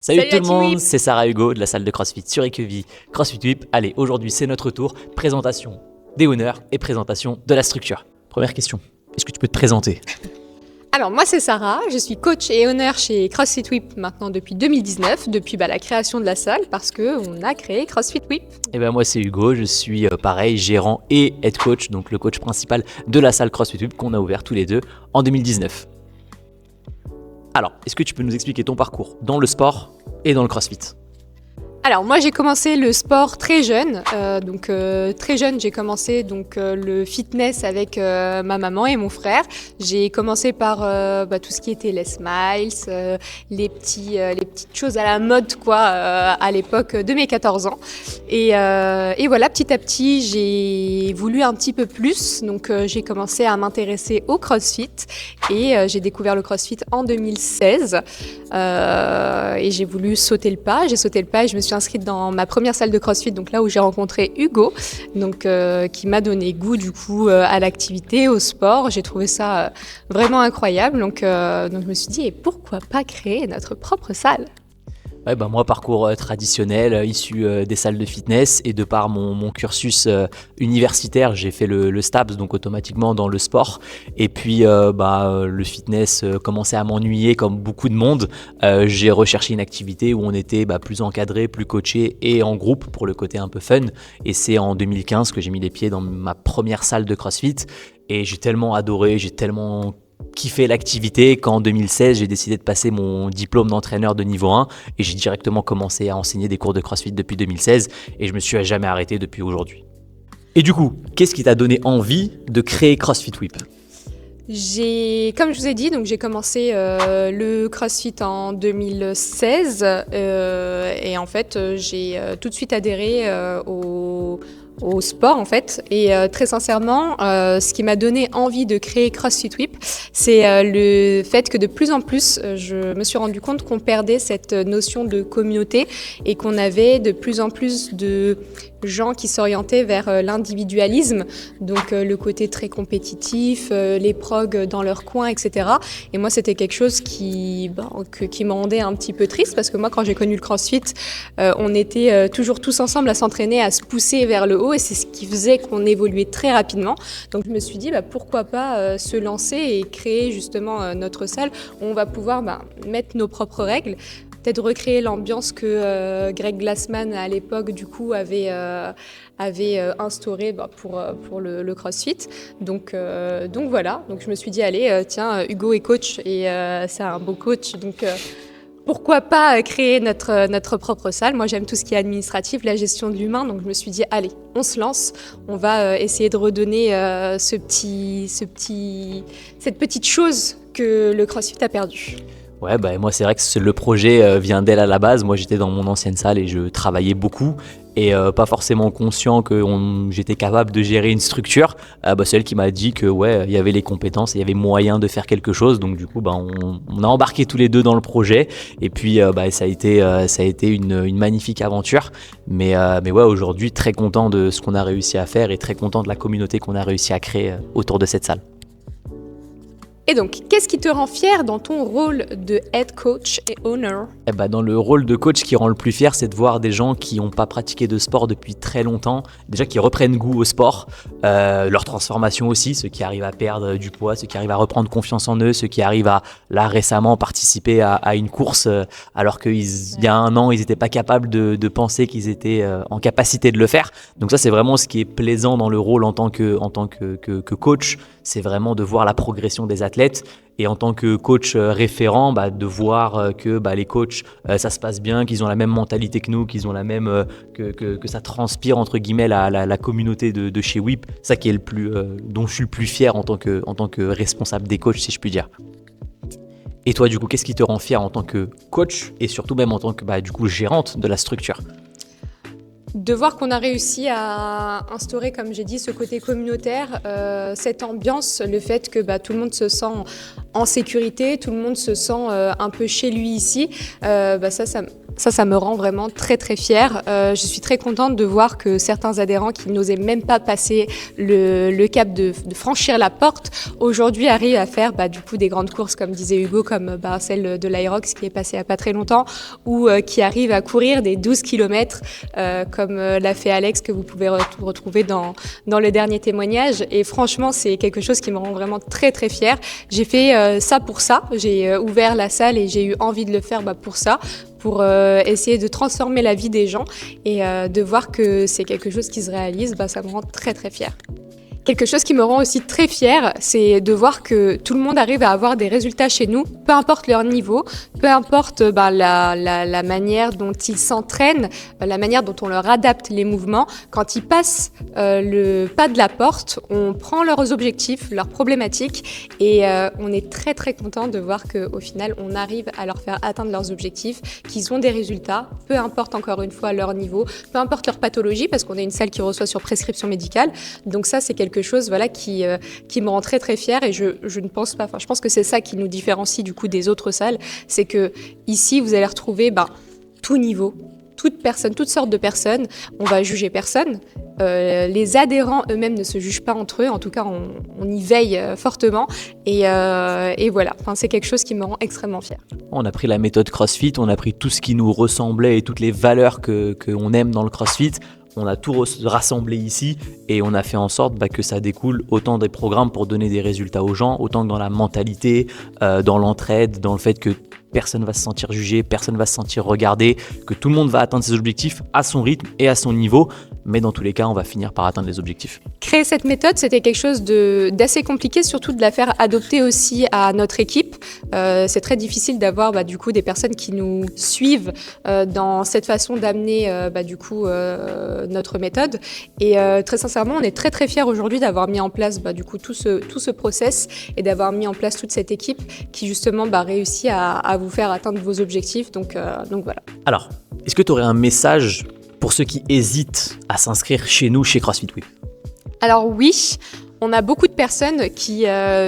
Salut Salut tout la le Team monde, Whip. c'est Sarah Hugo de la salle de CrossFit sur Ecuvie, CrossFit Whip. Allez, aujourd'hui c'est notre tour, présentation des honneurs et présentation de la structure. Première question, est-ce que tu peux te présenter? Alors moi c'est Sarah, je suis coach et owner chez CrossFit Whip maintenant depuis 2019, depuis la création de la salle parce qu'on a créé CrossFit Whip. Eh ben moi c'est Hugo, je suis pareil, gérant et head coach, donc le coach principal de la salle CrossFit Whip qu'on a ouvert tous les deux en 2019. Alors, est-ce que tu peux nous expliquer ton parcours dans le sport et dans le CrossFit? Alors moi j'ai commencé le sport très jeune, très jeune j'ai commencé le fitness avec ma maman et mon frère. J'ai commencé par tout ce qui était les smiles, les petites choses à la mode à l'époque de mes 14 ans. Et voilà, petit à petit j'ai voulu un petit peu plus, donc j'ai commencé à m'intéresser au CrossFit et j'ai découvert le CrossFit en 2016 et j'ai voulu sauter le pas. J'ai sauté le pas et je me suis inscrite dans ma première salle de CrossFit, donc là où j'ai rencontré Hugo, qui m'a donné goût du coup à l'activité, au sport. J'ai trouvé ça vraiment incroyable, donc je me suis dit et pourquoi pas créer notre propre salle. Ouais, moi, parcours traditionnel, issu des salles de fitness, et de par mon cursus universitaire, j'ai fait le STAPS, donc automatiquement dans le sport. Et puis, le fitness commençait à m'ennuyer comme beaucoup de monde. J'ai recherché une activité où on était plus encadré, plus coaché et en groupe pour le côté un peu fun. Et c'est en 2015 que j'ai mis les pieds dans ma première salle de CrossFit. Et j'ai tellement adoré, j'ai tellement kiffé l'activité qu'en 2016 j'ai décidé de passer mon diplôme d'entraîneur de niveau 1 et j'ai directement commencé à enseigner des cours de CrossFit depuis 2016 et je me suis jamais arrêté depuis aujourd'hui. Et du coup, qu'est-ce qui t'a donné envie de créer CrossFit Whip ? Comme je vous ai dit, donc j'ai commencé le CrossFit en 2016 et en fait j'ai tout de suite adhéré au sport en fait et très sincèrement ce qui m'a donné envie de créer CrossFit Whip c'est le fait que de plus en plus je me suis rendu compte qu'on perdait cette notion de communauté et qu'on avait de plus en plus de gens qui s'orientaient vers l'individualisme, donc le côté très compétitif, les progs dans leur coin, etc. Et moi, c'était quelque chose qui me rendait un petit peu triste parce que moi, quand j'ai connu le CrossFit, on était toujours tous ensemble à s'entraîner, à se pousser vers le haut et c'est ce qui faisait qu'on évoluait très rapidement. Donc je me suis dit, pourquoi pas se lancer et créer justement notre salle où on va pouvoir mettre nos propres règles. Peut-être recréer l'ambiance que Greg Glassman à l'époque du coup avait instauré pour le CrossFit. Donc voilà, donc je me suis dit allez tiens Hugo est coach et c'est un beau coach donc pourquoi pas créer notre propre salle. Moi j'aime tout ce qui est administratif, la gestion de l'humain, donc je me suis dit allez on se lance, on va essayer de redonner cette petite chose que le CrossFit a perdue. Ouais, moi c'est vrai que le projet vient d'elle à la base. Moi j'étais dans mon ancienne salle et je travaillais beaucoup et pas forcément conscient que j'étais capable de gérer une structure. C'est elle qui m'a dit que ouais, il y avait les compétences, il y avait moyen de faire quelque chose. Donc du coup, on a embarqué tous les deux dans le projet et puis ça a été une magnifique aventure. Mais ouais, aujourd'hui très content de ce qu'on a réussi à faire et très content de la communauté qu'on a réussi à créer autour de cette salle. Et donc, qu'est-ce qui te rend fier dans ton rôle de head coach et owner ? Dans le rôle de coach, ce qui rend le plus fier, c'est de voir des gens qui n'ont pas pratiqué de sport depuis très longtemps, déjà qui reprennent goût au sport, leur transformation aussi, ceux qui arrivent à perdre du poids, ceux qui arrivent à reprendre confiance en eux, ceux qui arrivent à, là récemment, participer à une course alors qu'il y a un an, ils n'étaient pas capables de penser qu'ils étaient en capacité de le faire. Donc ça, c'est vraiment ce qui est plaisant dans le rôle en tant que coach, c'est vraiment de voir la progression des athlètes. Et en tant que coach référent, de voir que les coachs, ça se passe bien, qu'ils ont la même mentalité que nous, qu'ils ont la même que ça transpire entre guillemets la communauté de chez Whip. Ça qui est dont je suis le plus fier en tant que responsable des coachs, si je puis dire. Et toi, du coup, qu'est-ce qui te rend fier en tant que coach et surtout même en tant que gérante de la structure ? De voir qu'on a réussi à instaurer, comme j'ai dit, ce côté communautaire, cette ambiance, le fait que tout le monde se sent en sécurité, tout le monde se sent un peu chez lui ici. Ça me rend vraiment très très fière. Je suis très contente de voir que certains adhérents qui n'osaient même pas passer le cap de franchir la porte, aujourd'hui arrivent à faire du coup des grandes courses, comme disait Hugo, comme celle de l'Aerox qui est passée il n'y a pas très longtemps, ou qui arrivent à courir des 12 km, comme l'a fait Alex, que vous pouvez retrouver dans le dernier témoignage. Et franchement, c'est quelque chose qui me rend vraiment très très fière. J'ai fait ça pour ça. J'ai ouvert la salle et j'ai eu envie de le faire pour ça, pour essayer de transformer la vie des gens et de voir que c'est quelque chose qui se réalise, ça me rend très très fière. Quelque chose qui me rend aussi très fière, c'est de voir que tout le monde arrive à avoir des résultats chez nous, peu importe leur niveau, peu importe la manière dont ils s'entraînent, la manière dont on leur adapte les mouvements. Quand ils passent le pas de la porte, on prend leurs objectifs, leurs problématiques et on est très très content de voir qu'au final, on arrive à leur faire atteindre leurs objectifs, qu'ils ont des résultats, peu importe encore une fois leur niveau, peu importe leur pathologie, parce qu'on est une salle qui reçoit sur prescription médicale. Donc ça, c'est quelque chose qui me rend très très fière et je ne pense pas, je pense que c'est ça qui nous différencie du coup des autres salles, c'est que ici vous allez retrouver tout niveau, toute personne, toutes sortes de personnes, on va juger personne, les adhérents eux-mêmes ne se jugent pas entre eux, en tout cas on y veille fortement et voilà, c'est quelque chose qui me rend extrêmement fière. On a pris la méthode CrossFit, on a pris tout ce qui nous ressemblait et toutes les valeurs qu'on aime dans le CrossFit. On a tout rassemblé ici et on a fait en sorte que ça découle autant des programmes pour donner des résultats aux gens, autant que dans la mentalité, dans l'entraide, dans le fait que personne ne va se sentir jugé, personne ne va se sentir regardé, que tout le monde va atteindre ses objectifs à son rythme et à son niveau, mais dans tous les cas, on va finir par atteindre les objectifs. Créer cette méthode, c'était quelque chose d'assez compliqué, surtout de la faire adopter aussi à notre équipe. C'est très difficile d'avoir du coup des personnes qui nous suivent dans cette façon d'amener notre méthode. Et très sincèrement, on est très très fiers aujourd'hui d'avoir mis en place du coup tout ce process et d'avoir mis en place toute cette équipe qui justement réussit à vous faire atteindre vos objectifs. Donc voilà. Alors, est-ce que tu aurais un message pour ceux qui hésitent à s'inscrire chez nous, chez CrossFit Whip? Alors oui, on a beaucoup de personnes qui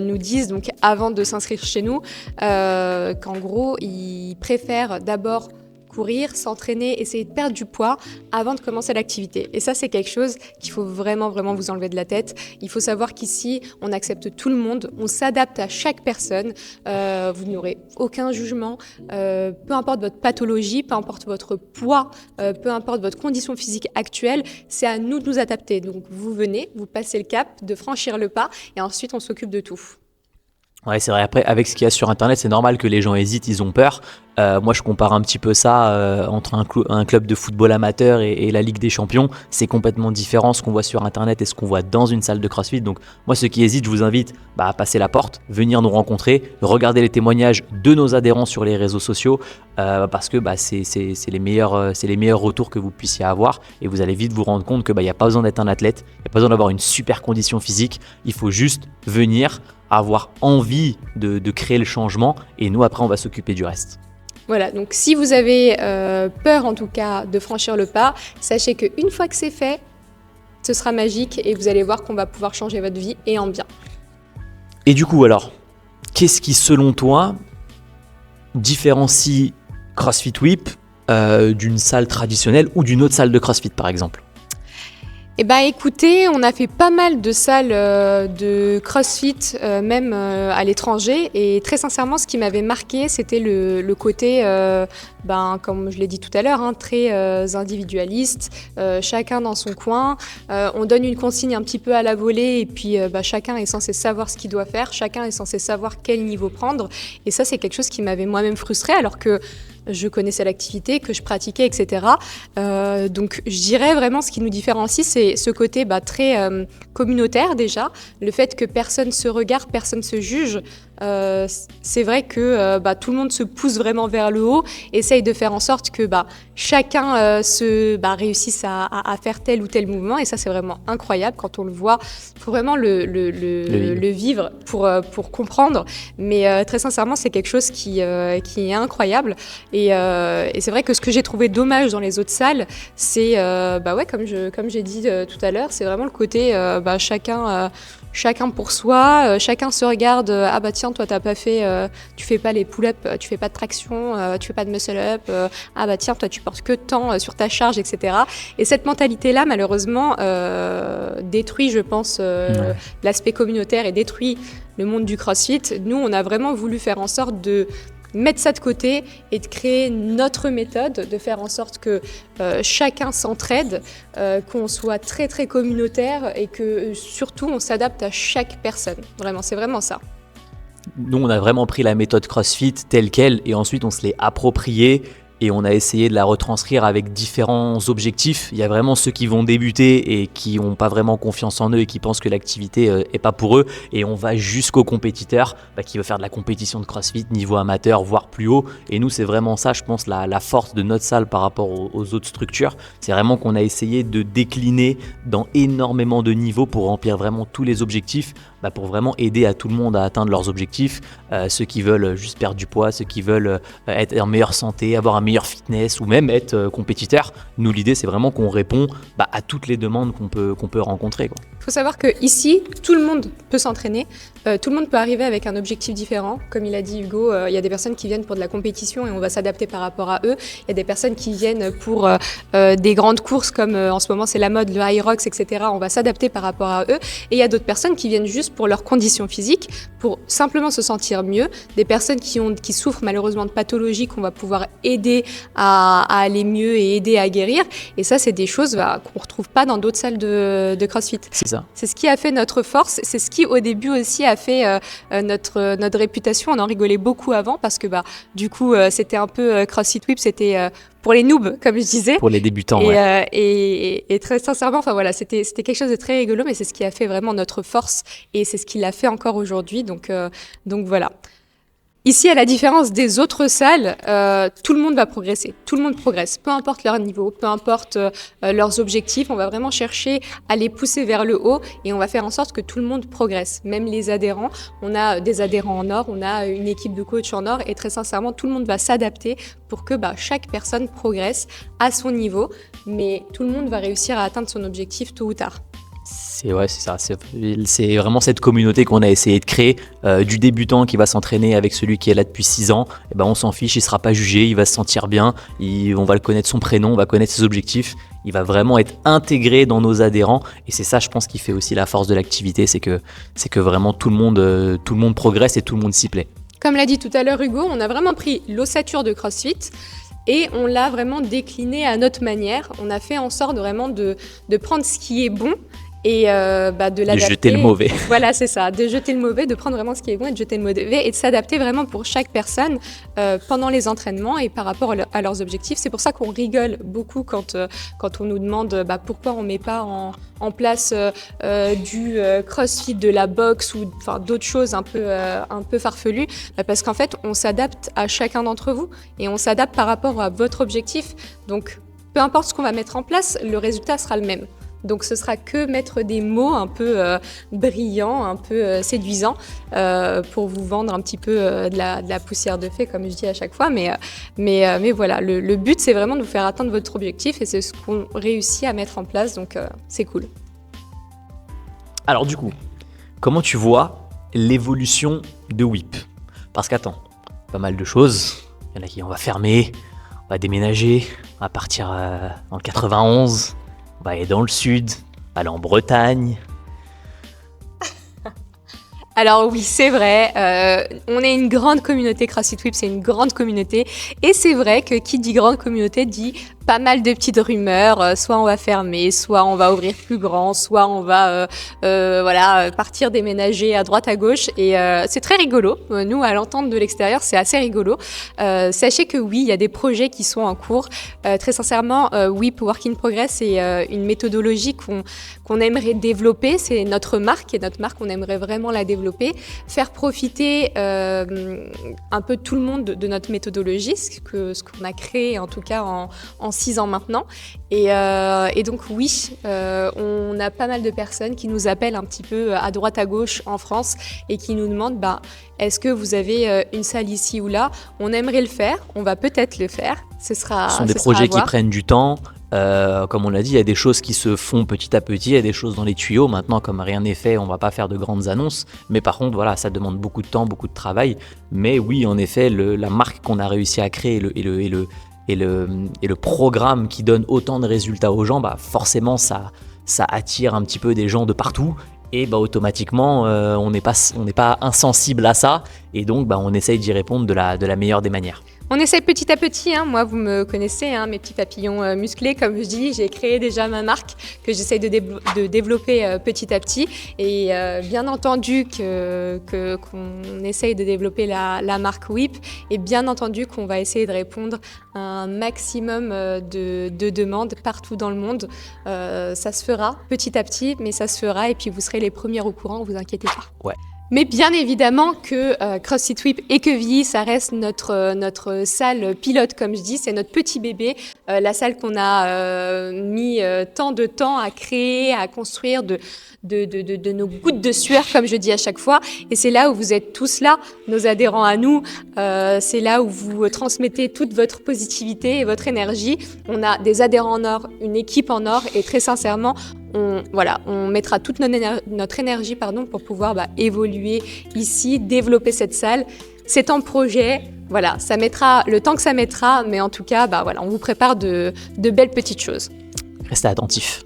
nous disent, donc avant de s'inscrire chez nous, qu'en gros, ils préfèrent d'abord courir, s'entraîner, essayer de perdre du poids avant de commencer l'activité. Et ça, c'est quelque chose qu'il faut vraiment, vraiment vous enlever de la tête. Il faut savoir qu'ici, on accepte tout le monde, on s'adapte à chaque personne. Vous n'aurez aucun jugement, peu importe votre pathologie, peu importe votre poids, peu importe votre condition physique actuelle, c'est à nous de nous adapter. Donc, vous venez, vous passez le cap de franchir le pas et ensuite, on s'occupe de tout. Ouais, c'est vrai. Après, avec ce qu'il y a sur Internet, c'est normal que les gens hésitent, ils ont peur. Moi, je compare un petit peu ça entre un club de football amateur et la Ligue des Champions. C'est complètement différent ce qu'on voit sur Internet et ce qu'on voit dans une salle de CrossFit. Donc, moi, ceux qui hésitent, je vous invite à passer la porte, venir nous rencontrer, regarder les témoignages de nos adhérents sur les réseaux sociaux parce que c'est les meilleurs retours que vous puissiez avoir et vous allez vite vous rendre compte que il n'y a pas besoin d'être un athlète, il n'y a pas besoin d'avoir une super condition physique. Il faut juste venir, avoir envie de créer le changement et nous, après, on va s'occuper du reste. Voilà, donc si vous avez peur en tout cas de franchir le pas, sachez qu'une fois que c'est fait, ce sera magique et vous allez voir qu'on va pouvoir changer votre vie et en bien. Et du coup alors, qu'est-ce qui selon toi différencie CrossFit Whip d'une salle traditionnelle ou d'une autre salle de CrossFit par exemple ? Écoutez, on a fait pas mal de salles de CrossFit, même à l'étranger. Et très sincèrement, ce qui m'avait marqué, c'était le côté, comme je l'ai dit tout à l'heure, très individualiste, chacun dans son coin. On donne une consigne un petit peu à la volée et puis chacun est censé savoir ce qu'il doit faire, chacun est censé savoir quel niveau prendre. Et ça, c'est quelque chose qui m'avait moi-même frustrée, alors que je connaissais l'activité, que je pratiquais, etc. Donc, je dirais vraiment ce qui nous différencie, c'est ce côté très communautaire déjà. Le fait que personne se regarde, personne se juge. C'est vrai que tout le monde se pousse vraiment vers le haut, essaye de faire en sorte que chacun réussisse à faire tel ou tel mouvement. Et ça, c'est vraiment incroyable quand on le voit. Il faut vraiment le vivre pour comprendre. Mais très sincèrement, c'est quelque chose qui est incroyable. Et c'est vrai que ce que j'ai trouvé dommage dans les autres salles, c'est, comme j'ai dit tout à l'heure, c'est vraiment le côté chacun chacun pour soi, chacun se regarde, ah bah tiens, toi tu fais pas les pull-ups, tu fais pas de traction, tu fais pas de muscle-up, ah bah tiens, toi tu portes que tant sur ta charge, etc. Et cette mentalité-là, malheureusement, détruit, je pense, l'aspect communautaire et détruit le monde du CrossFit. Nous, on a vraiment voulu faire en sorte de mettre ça de côté et de créer notre méthode, de faire en sorte que chacun s'entraide, qu'on soit très très communautaire et que surtout on s'adapte à chaque personne. Vraiment, c'est vraiment ça. Nous, on a vraiment pris la méthode CrossFit telle qu'elle et ensuite on se l'est appropriée et on a essayé de la retranscrire avec différents objectifs. Il y a vraiment ceux qui vont débuter et qui n'ont pas vraiment confiance en eux et qui pensent que l'activité n'est pas pour eux. Et on va jusqu'aux compétiteurs qui veulent faire de la compétition de CrossFit niveau amateur, voire plus haut. Et nous, c'est vraiment ça, je pense, la force de notre salle par rapport aux autres structures. C'est vraiment qu'on a essayé de décliner dans énormément de niveaux pour remplir vraiment tous les objectifs, pour vraiment aider à tout le monde à atteindre leurs objectifs. Ceux qui veulent juste perdre du poids, ceux qui veulent être en meilleure santé, avoir un meilleur fitness ou même être compétiteur. Nous, l'idée, c'est vraiment qu'on répond à toutes les demandes qu'on peut rencontrer, quoi. Il faut savoir qu'ici, tout le monde peut s'entraîner, tout le monde peut arriver avec un objectif différent. Comme il a dit Hugo, il y a des personnes qui viennent pour de la compétition et on va s'adapter par rapport à eux. Il y a des personnes qui viennent pour des grandes courses comme en ce moment c'est la mode, le Hyrox, etc. On va s'adapter par rapport à eux. Et il y a d'autres personnes qui viennent juste pour leurs conditions physiques, pour simplement se sentir mieux. Des personnes qui souffrent malheureusement de pathologies qu'on va pouvoir aider à aller mieux et aider à guérir. Et ça, c'est des choses qu'on ne retrouve pas dans d'autres salles de CrossFit. C'est ça. C'est ce qui a fait notre force. C'est ce qui, au début aussi, a fait notre réputation. On en rigolait beaucoup avant parce que du coup, c'était un peu CrossFit Whip, c'était pour les noobs, comme je disais. Pour les débutants, et très sincèrement, voilà, c'était quelque chose de très rigolo, mais c'est ce qui a fait vraiment notre force et c'est ce qui l'a fait encore aujourd'hui. Donc voilà. Ici, à la différence des autres salles, tout le monde va progresser. Tout le monde progresse, peu importe leur niveau, peu importe leurs objectifs. On va vraiment chercher à les pousser vers le haut et on va faire en sorte que tout le monde progresse. Même les adhérents, on a des adhérents en or, on a une équipe de coachs en or et très sincèrement, tout le monde va s'adapter pour que chaque personne progresse à son niveau. Mais tout le monde va réussir à atteindre son objectif tôt ou tard. C'est ça. C'est vraiment cette communauté qu'on a essayé de créer. Du débutant qui va s'entraîner avec celui qui est là depuis 6 ans, on s'en fiche, il ne sera pas jugé, il va se sentir bien, on va le connaître son prénom, on va connaître ses objectifs. Il va vraiment être intégré dans nos adhérents. Et c'est ça, je pense, qui fait aussi la force de l'activité. C'est que vraiment tout le monde progresse et tout le monde s'y plaît. Comme l'a dit tout à l'heure Hugo, on a vraiment pris l'ossature de CrossFit et on l'a vraiment décliné à notre manière. On a fait en sorte vraiment de prendre ce qui est bon et de l'adapter. De jeter le mauvais. Voilà, c'est ça, de jeter le mauvais, de prendre vraiment ce qui est bon et de jeter le mauvais et de s'adapter vraiment pour chaque personne pendant les entraînements et par rapport à leurs objectifs. C'est pour ça qu'on rigole beaucoup quand on nous demande pourquoi on ne met pas en place du crossfit, de la boxe ou d'autres choses un peu farfelues, parce qu'en fait, on s'adapte à chacun d'entre vous et on s'adapte par rapport à votre objectif. Donc, peu importe ce qu'on va mettre en place, le résultat sera le même. Donc ce sera que mettre des mots un peu brillants, un peu séduisants pour vous vendre un petit peu de la poussière de fée, comme je dis à chaque fois. Mais voilà, le but, c'est vraiment de vous faire atteindre votre objectif et c'est ce qu'on réussit à mettre en place. Donc c'est cool. Alors du coup, comment tu vois l'évolution de WIP ? Parce qu'attends, pas mal de choses. Il y en a qui on va fermer, on va déménager, on va partir en 91. On va aller dans le sud, aller en Bretagne. Alors oui, c'est vrai, on est une grande communauté CrossFit Whip, c'est une grande communauté. Et c'est vrai que qui dit grande communauté dit pas mal de petites rumeurs, soit on va fermer, soit on va ouvrir plus grand, soit on va partir déménager à droite à gauche. Et c'est très rigolo, nous à l'entendre de l'extérieur c'est assez rigolo. Sachez que oui, il y a des projets qui sont en cours. Très sincèrement, WIP Work in Progress c'est une méthodologie qu'on aimerait développer, c'est notre marque et notre marque on aimerait vraiment la développer, faire profiter un peu tout le monde de notre méthodologie, ce qu'on a créé en tout cas en 6 ans maintenant. Et donc oui, on a pas mal de personnes qui nous appellent un petit peu à droite à gauche en France et qui nous demandent est-ce que vous avez une salle ici ou là ? On aimerait le faire, on va peut-être le faire. Ce sont des projets qui prennent du temps. Comme on l'a dit, il y a des choses qui se font petit à petit, il y a des choses dans les tuyaux. Maintenant, comme rien n'est fait, on va pas faire de grandes annonces. Mais par contre, voilà, ça demande beaucoup de temps, beaucoup de travail. Mais oui, en effet, la marque qu'on a réussi à créer et le programme qui donne autant de résultats aux gens, bah forcément, ça attire un petit peu des gens de partout. Et bah, automatiquement, on n'est pas insensible à ça. Et donc, bah, on essaye d'y répondre de la meilleure des manières. On essaie petit à petit, hein. Moi vous me connaissez, hein, mes petits papillons musclés, comme je dis, j'ai créé déjà ma marque que j'essaie de développer petit à petit. Et bien entendu qu'on essaye de développer la marque WIP, et bien entendu qu'on va essayer de répondre à un maximum de demandes partout dans le monde. Ça se fera petit à petit, mais ça se fera et puis vous serez les premiers au courant, vous inquiétez pas. Ouais. Mais bien évidemment que CrossFit WIP et Quevilly, ça reste notre salle pilote, comme je dis, c'est notre petit bébé, la salle qu'on a mis tant de temps à créer, à construire, de nos gouttes de sueur, comme je dis à chaque fois. Et c'est là où vous êtes tous là, nos adhérents à nous. C'est là où vous transmettez toute votre positivité et votre énergie. On a des adhérents en or, une équipe en or, et très sincèrement, on mettra toute notre énergie pour pouvoir évoluer ici, développer cette salle. C'est en projet, voilà, ça mettra le temps que ça mettra, mais en tout cas, on vous prépare de belles petites choses. Restez attentifs.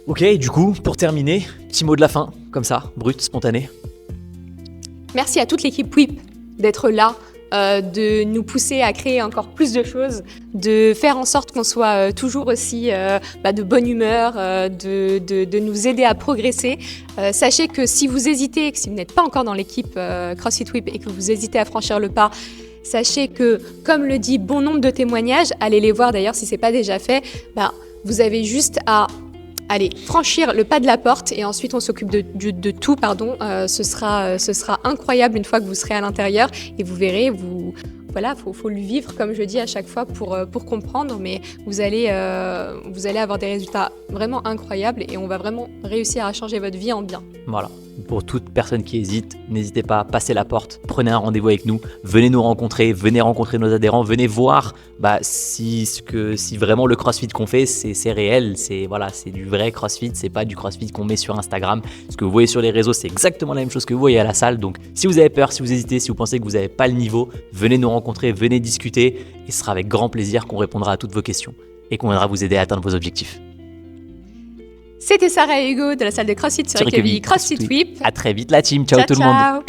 Ok, du coup, pour terminer, petit mot de la fin, comme ça, brut, spontané. Merci à toute l'équipe WIP d'être là, de nous pousser à créer encore plus de choses, de faire en sorte qu'on soit toujours aussi de bonne humeur, de nous aider à progresser. Sachez que si vous hésitez, que si vous n'êtes pas encore dans l'équipe CrossFit WIP et que vous hésitez à franchir le pas, sachez que, comme le dit bon nombre de témoignages, allez les voir d'ailleurs si ce n'est pas déjà fait, vous avez juste à franchir le pas de la porte et ensuite on s'occupe de tout. Ce sera incroyable une fois que vous serez à l'intérieur et vous verrez, faut le vivre comme je dis à chaque fois pour comprendre, mais vous allez avoir des résultats vraiment incroyables et on va vraiment réussir à changer votre vie en bien. Voilà. Pour toute personne qui hésite, n'hésitez pas, passez la porte, prenez un rendez-vous avec nous, venez nous rencontrer, venez rencontrer nos adhérents, venez voir si vraiment le CrossFit qu'on fait, c'est réel, c'est du vrai CrossFit, c'est pas du CrossFit qu'on met sur Instagram. Ce que vous voyez sur les réseaux, c'est exactement la même chose que vous voyez à la salle. Donc si vous avez peur, si vous hésitez, si vous pensez que vous n'avez pas le niveau, venez nous rencontrer, venez discuter et ce sera avec grand plaisir qu'on répondra à toutes vos questions et qu'on viendra vous aider à atteindre vos objectifs. C'était Sarah et Hugo de la salle de CrossFit sur Quevilly CrossFit WIP. À très vite la team, ciao tout le monde.